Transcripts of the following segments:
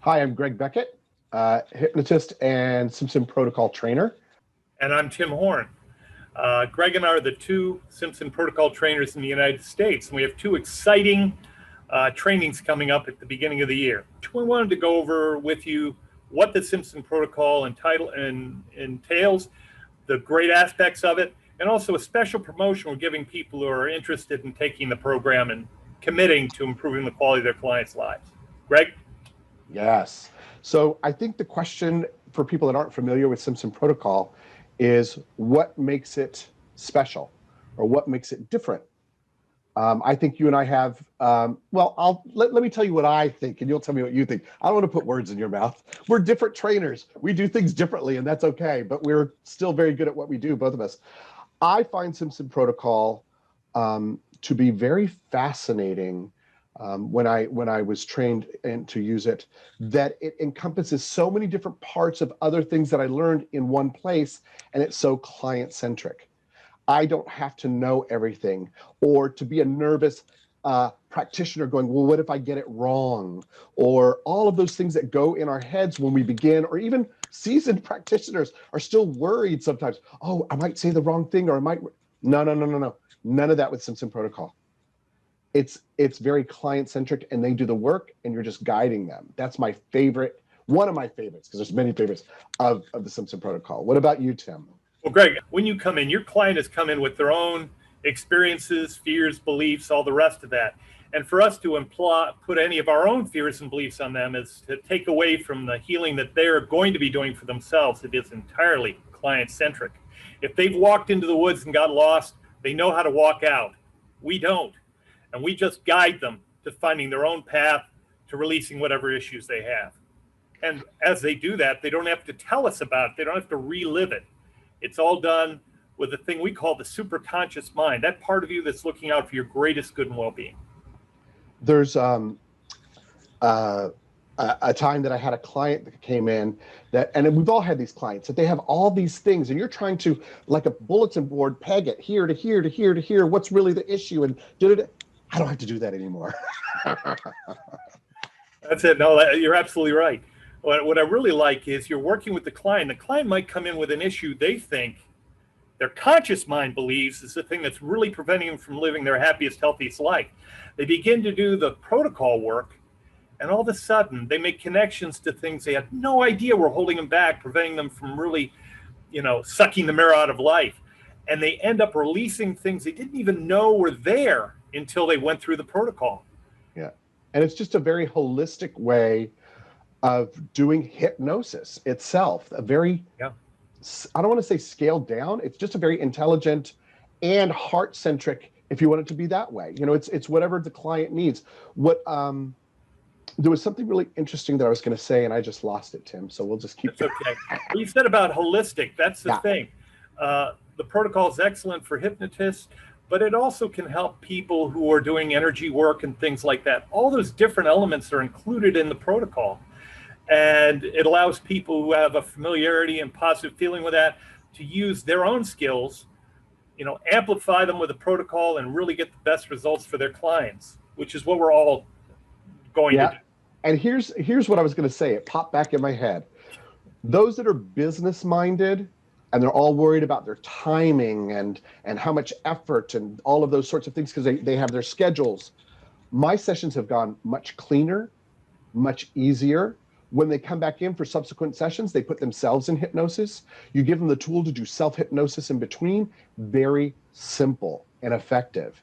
Hi, I'm Greg Becket, hypnotist and Simpson protocol trainer. And I'm Tim Horn. Greg and I are the two Simpson protocol trainers in the United States, and we have two exciting trainings coming up at the beginning of the year. We wanted to go over with you what the Simpson protocol entails, the great aspects of it, and also a special promotion we're giving people who are interested in taking the program and committing to improving the quality of their clients' lives. Greg? Yes. So I think the question for people that aren't familiar with Simpson protocol is what makes it special or what makes it different? I think you and I have, let me tell you what I think and you'll tell me what you think. I don't want to put words in your mouth. We're different trainers. We do things differently and that's okay, but we're still very good at what we do, both of us. I find Simpson protocol to be very fascinating when I was trained to use it, that it encompasses so many different parts of other things that I learned in one place, and it's so client-centric. I don't have to know everything or to be a nervous practitioner going, well, what if I get it wrong? Or all of those things that go in our heads when we begin, or even seasoned practitioners are still worried sometimes. Oh, I might say the wrong thing, or I might. No. None of that with Simpson protocol. It's very client-centric and they do the work and you're just guiding them. That's my favorite, one of my favorites, because there's many favorites of the Simpson protocol. What about you, Tim? Well, Greg, when you come in, your client has come in with their own experiences, fears, beliefs, all the rest of that. And for us to put any of our own fears and beliefs on them is to take away from the healing that they're going to be doing for themselves. It is entirely client-centric. If they've walked into the woods and got lost, they know how to walk out. We don't. And we just guide them to finding their own path to releasing whatever issues they have. And as they do that, they don't have to tell us about it. They don't have to relive it. It's all done with a thing we call the superconscious mind, that part of you that's looking out for your greatest good and well-being. There's a time that I had a client that came in and we've all had these clients that they have all these things and you're trying to, like a bulletin board, peg it here to here to here to here. What's really the issue? And I don't have to do that anymore. That's it. No, you're absolutely right. What I really like is you're working with the client. The client might come in with an issue they think their conscious mind believes is the thing that's really preventing them from living their happiest, healthiest life. They begin to do the protocol work, and all of a sudden they make connections to things they had no idea were holding them back, preventing them from really, sucking the mirror out of life. And they end up releasing things they didn't even know were there until they went through the protocol. Yeah. And it's just a very holistic way of doing hypnosis itself. I don't want to say scaled down. It's just a very intelligent and heart-centric, if you want it to be that way. It's whatever the client needs. There was something really interesting that I was going to say, and I just lost it, Tim. So we'll just keep going. Okay. Well, you said about holistic. That's the thing. The protocol is excellent for hypnotists, but it also can help people who are doing energy work and things like that. All those different elements are included in the protocol. And it allows people who have a familiarity and positive feeling with that to use their own skills, amplify them with the protocol and really get the best results for their clients, which is what we're all going to do. And here's what I was going to say. It popped back in my head. Those that are business minded and they're all worried about their timing and how much effort and all of those sorts of things because they have their schedules. My sessions have gone much cleaner, much easier. When they come back in for subsequent sessions, they put themselves in hypnosis. You give them the tool to do self-hypnosis in between. Very simple and effective.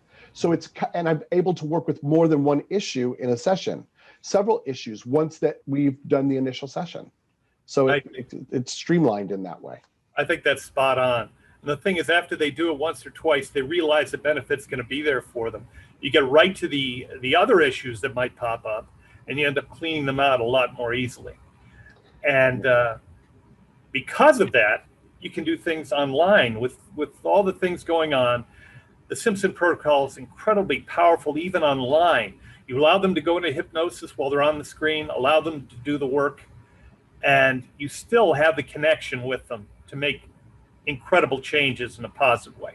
And I'm able to work with more than one issue in a session, several issues once that we've done the initial session. So it's streamlined in that way. I think that's spot on. And the thing is, after they do it once or twice, they realize the benefit's going to be there for them. You get right to the other issues that might pop up, and you end up cleaning them out a lot more easily. And because of that, you can do things online with all the things going on. The Simpson protocol is incredibly powerful, even online. You allow them to go into hypnosis while they're on the screen, allow them to do the work, and you still have the connection with them to make incredible changes in a positive way.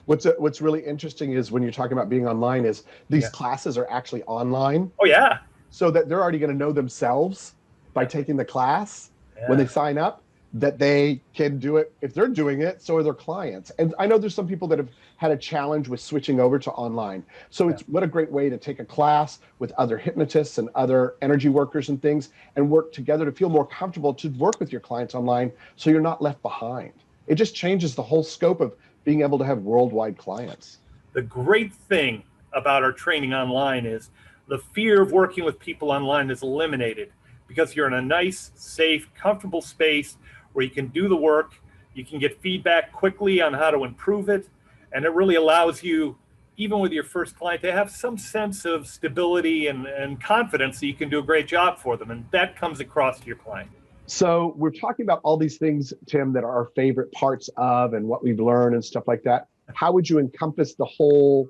What's really interesting is when you're talking about being online is these classes are actually online. Oh, yeah. So that they're already going to know themselves by taking the class Yeah. when they sign up, that they can do it. If they're doing it, so are their clients. And I know there's some people that have had a challenge with switching over to online. So it's what a great way to take a class with other hypnotists and other energy workers and things and work together to feel more comfortable to work with your clients online so you're not left behind. It just changes the whole scope of being able to have worldwide clients. The great thing about our training online is the fear of working with people online is eliminated because you're in a nice, safe, comfortable space where you can do the work, you can get feedback quickly on how to improve it, and it really allows you, even with your first client, to have some sense of stability and confidence that you can do a great job for them, and that comes across to your client. So we're talking about all these things, Tim, that are our favorite parts of and what we've learned and stuff like that. How would you encompass the whole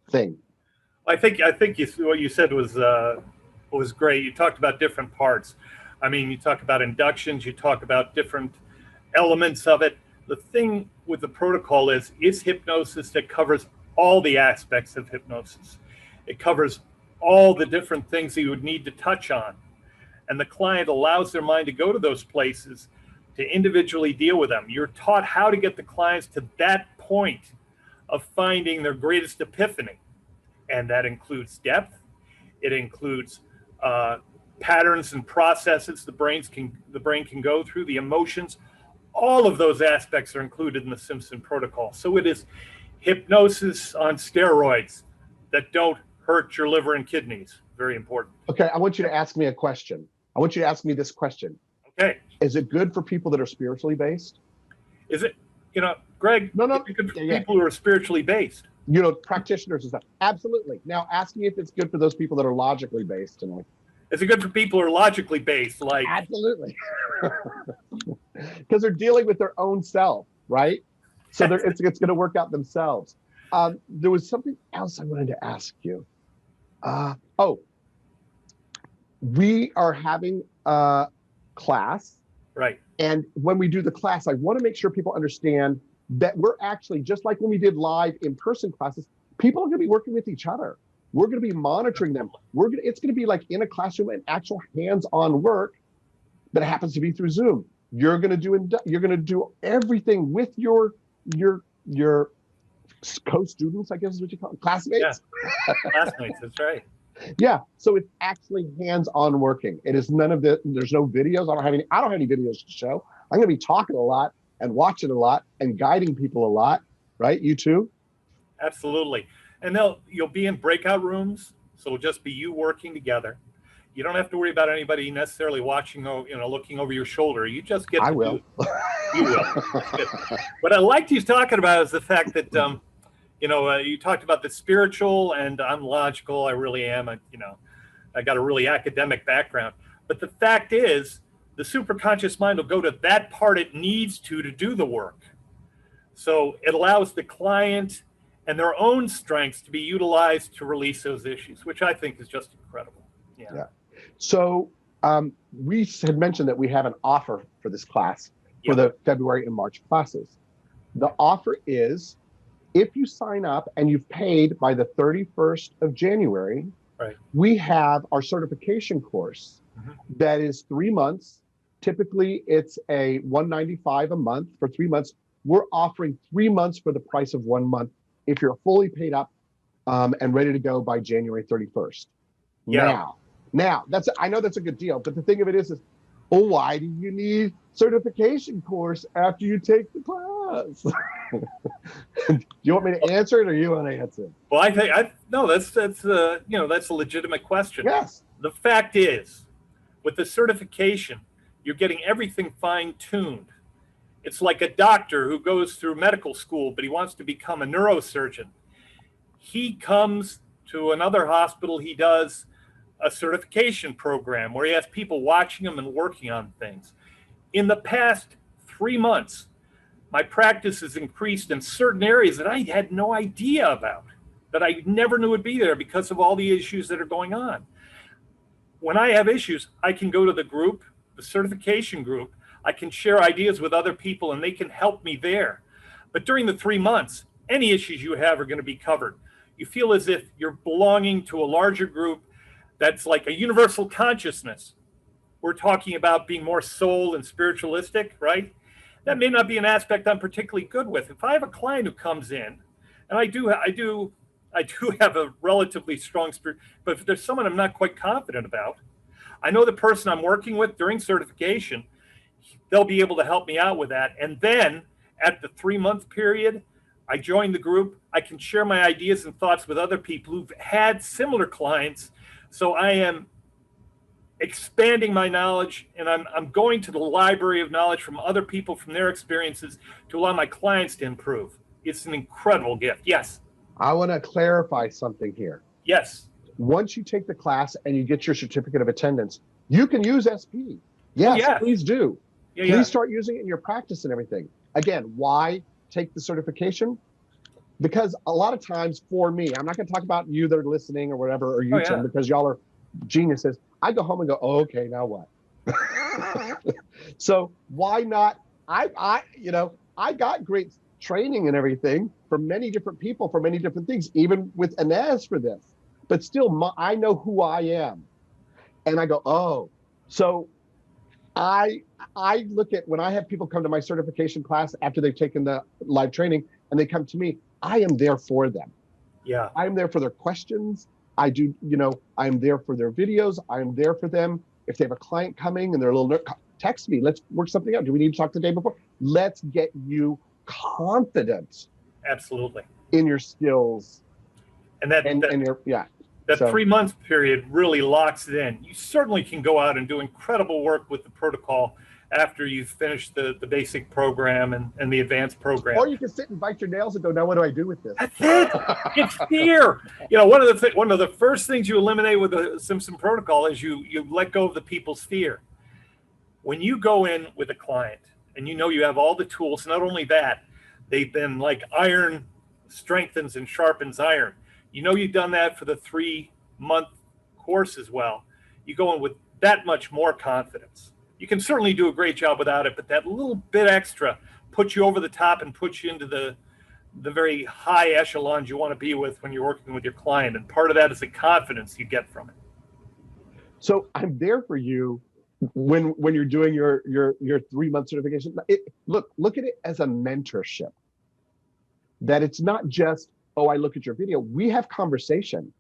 thing? I think what you said was great. You talked about different parts. I mean, you talk about inductions, you talk about different elements of it. The thing with the protocol is hypnosis that covers all the aspects of hypnosis. It covers all the different things that you would need to touch on. And the client allows their mind to go to those places to individually deal with them. You're taught how to get the clients to that point of finding their greatest epiphany. And that includes depth. It includes patterns and processes the brain can go through, the emotions. All of those aspects are included in the Simpson protocol. So it is hypnosis on steroids that don't hurt your liver and kidneys. Very important. Okay, I want you to ask me a question. I want you to ask me this question. Okay. Is it good for people that are spiritually based? Is it, Greg, No. is it good for people who are spiritually based? Practitioners and stuff. Absolutely. Now ask me if it's good for those people that are logically based. And is it good for people who are logically based? Like, absolutely. Because they're dealing with their own self, right? So it's going to work out themselves. There was something else I wanted to ask you. We are having a class. Right. And when we do the class, I want to make sure people understand that we're actually, just like when we did live in-person classes, people are going to be working with each other. We're going to be monitoring them. It's going to be like in a classroom and actual hands-on work that happens to be through Zoom. You're going to do everything with your co-students, I guess is what you call them, classmates. Yeah. Classmates, that's right. Yeah, so it's actually hands-on working. It is none of the. There's no videos. I don't have any videos to show. I'm going to be talking a lot and watching a lot and guiding people a lot. Right? You too? Absolutely. And you'll be in breakout rooms, so it'll just be you working together. You don't have to worry about anybody necessarily watching, looking over your shoulder. You just get. I will. You will. What I liked you talking about is the fact that. You talked about the spiritual, and I'm logical. I really am. I got a really academic background. But the fact is, the superconscious mind will go to that part it needs to do the work. So it allows the client and their own strengths to be utilized to release those issues, which I think is just incredible. Yeah. So we had mentioned that we have an offer for this class for the February and March classes. The offer is, if you sign up and you've paid by the 31st of January, right, we have our certification course that is 3 months. Typically, it's a $195 a month for 3 months. We're offering 3 months for the price of 1 month if you're fully paid up and ready to go by January 31st. Yeah. Now I know that's a good deal, but the thing of it is why do you need certification course after you take the class? Do you want me to answer it, or you want to answer it? Well, I think that's a legitimate question. Yes. The fact is, with the certification, you're getting everything fine-tuned. It's like a doctor who goes through medical school, but he wants to become a neurosurgeon. He comes to another hospital, he does a certification program where he has people watching him and working on things. In the past 3 months, my practice has increased in certain areas that I had no idea about, that I never knew would be there because of all the issues that are going on. When I have issues, I can go to the group, the certification group. I can share ideas with other people and they can help me there. But during the 3 months, any issues you have are going to be covered. You feel as if you're belonging to a larger group that's like a universal consciousness. we're talking about being more soul and spiritualistic, right? That may not be an aspect I'm particularly good with. If I have a client who comes in, and I do have a relatively strong spirit, but if there's someone I'm not quite confident about, I know the person I'm working with during certification, they'll be able to help me out with that. And then at the 3-month period, I join the group. I can share my ideas and thoughts with other people who've had similar clients. So I am expanding my knowledge, and I'm going to the library of knowledge from other people, from their experiences, to allow my clients to improve. It's an incredible gift. Yes. I want to clarify something here. Yes. Once you take the class and you get your certificate of attendance, you can use SP. Yes, yes. Please do. Yeah, please start using it in your practice and everything. Again, why take the certification? Because a lot of times for me, I'm not going to talk about you that are listening or whatever, or you, Tim, because y'all are geniuses. I go home and go, oh, okay, now what? So why not? I got great training and everything from many different people for many different things, even with Inez for this. But still, I know who I am. And I go, oh. So I look at when I have people come to my certification class after they've taken the live training and they come to me, I am there for them. Yeah. I'm there for their questions. I'm there for their videos. I'm there for them. If they have a client coming and they're a little text me. Let's work something out. Do we need to talk the day before? Let's get you confident. Absolutely. In your skills. And that 3-month period really locks it in. You certainly can go out and do incredible work with the protocol after you've finished the basic program and the advanced program. Or you can sit and bite your nails and go, now what do I do with this? That's it. It's fear. One of the first things you eliminate with the Simpson protocol is you let go of the people's fear. When you go in with a client and you have all the tools, not only that, they've been like iron strengthens and sharpens iron. You've done that for the 3-month course as well. You go in with that much more confidence. You can certainly do a great job without it, but that little bit extra puts you over the top and puts you into the very high echelons you want to be with when you're working with your client. And part of that is the confidence you get from it. So I'm there for you when you're doing your 3-month certification. Look at it as a mentorship. That it's not just, oh, I look at your video. We have conversation.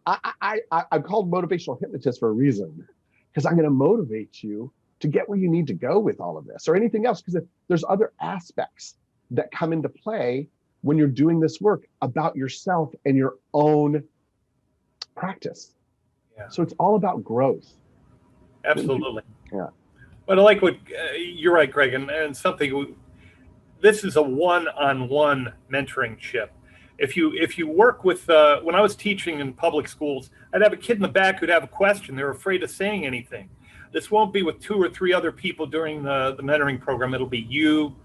I'm called motivational hypnotist for a reason, because I'm going to motivate you to get where you need to go with all of this or anything else, because there's other aspects that come into play when you're doing this work about yourself and your own practice. Yeah. So it's all about growth. Absolutely. Yeah. But I like what you're right, Greg, and something. This is a one-on-one mentoringship. If you work with, when I was teaching in public schools, I'd have a kid in the back who'd have a question. They're afraid of saying anything. This won't be with 2 or 3 other people during the mentoring program. It'll be you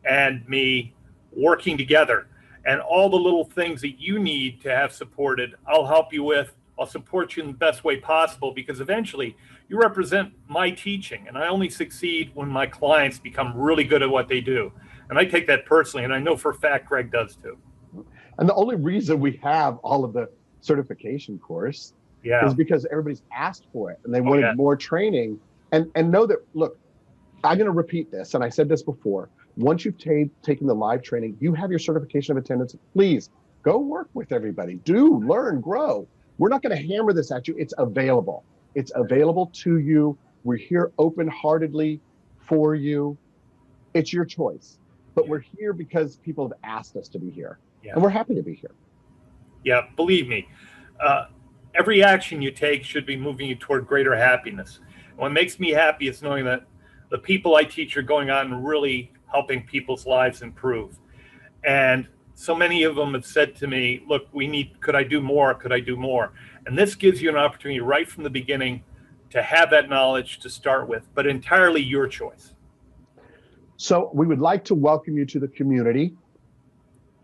and me working together. And all the little things that you need to have supported, I'll help you with. I'll support you in the best way possible, because eventually you represent my teaching. And I only succeed when my clients become really good at what they do. And I take that personally, and I know for a fact Greg does too. And the only reason we have all of the certification course is because everybody's asked for it and they wanted more training. And know that, look, I'm going to repeat this, and I said this before. Once you've taken the live training, you have your certification of attendance. Please go work with everybody. Do learn, grow. We're not going to hammer this at you. It's available. It's available to you. We're here open-heartedly for you. It's your choice. But we're here because people have asked us to be here. Yeah. And we're happy to be here. Yeah, believe me. Every action you take should be moving you toward greater happiness. What makes me happy is knowing that the people I teach are going on and really helping people's lives improve. And so many of them have said to me, look, could I do more? Could I do more? And this gives you an opportunity right from the beginning to have that knowledge to start with, but entirely your choice. So we would like to welcome you to the community.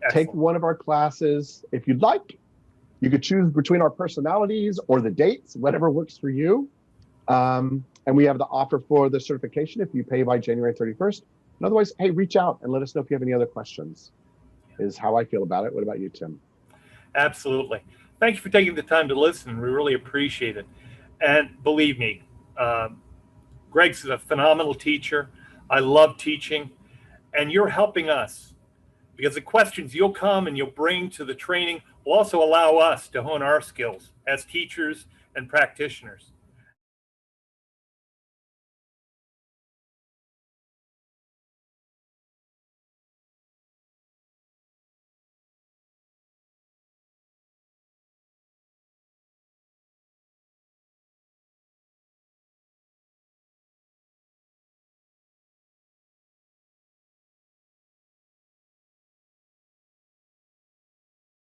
Excellent. Take one of our classes if you'd like. You could choose between our personalities or the dates, whatever works for you. And we have the offer for the certification if you pay by January 31st. And otherwise, hey, reach out and let us know if you have any other questions, is how I feel about it. What about you, Tim? Absolutely. Thank you for taking the time to listen. We really appreciate it. And believe me, Greg's a phenomenal teacher. I love teaching, and you're helping us because the questions you'll come and you'll bring to the training will also allow us to hone our skills as teachers and practitioners.